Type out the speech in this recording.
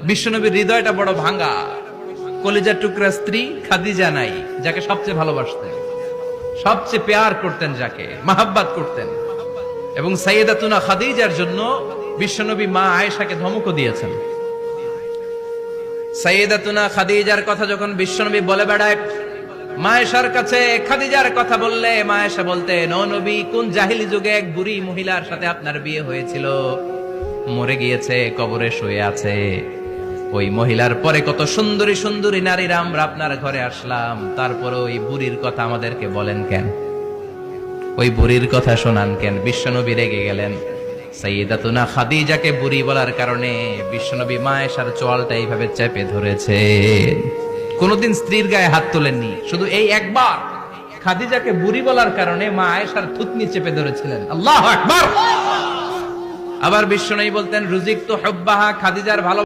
বিশ্বনবীর হৃদয়টা বড় ভাঙা, কলিজার টুকরা স্ত্রী খাদিজা নাই, যাকে সবচেয়ে ভালোবাসতেন, সবচেয়ে প্যার করতেন, যাকে মাহাব্বাত করতেন। এবং সাইয়েদাতুনা খাদিজার জন্য বিশ্বনবী মা আয়েশাকে ধমকও দিয়েছেন। সাইয়েদাতুনা খাদিজার কথা যখন বিশ্বনবী বলে বেড়ায় মা আয়েশার কাছে, খাদিজার কথা বললে মা আয়েশা বলতেন, ও নবী, কোন জাহিলি যুগে এক বুড়ি মহিলার সাথে আপনার বিয়ে হয়েছিল, মরে গিয়েছে, কবরে শুয়ে আছে। ওই মহিলার পরে কত সুন্দরী সুন্দরী নারীরা আমরা আপনার ঘরে আসলাম, তারপরে ওই বুড়ির কথা আমাদেরকে বলেন কেন, ওই বুড়ির কথা শোনান কেন? বিশ্বনবী রেগে গেলেন। সাইয়েদাতুনা খাদিজাকে বুড়ি বলার কারণে বিশ্বনবী মা আয়েশার চোয়ালটা এইভাবে চেপে ধরেছে। কোনদিন স্ত্রীর গায়ে হাত তোলেননি, শুধু এই একবার খাদিজাকে বুড়ি বলার কারণে মা আয়েশার থুতনি চেপে ধরেছিলেন। আল্লাহু আকবার। আবার বিশ্বনবী বলতেন, রুজিকতু হুব্বাহা, খাদিজার ভালো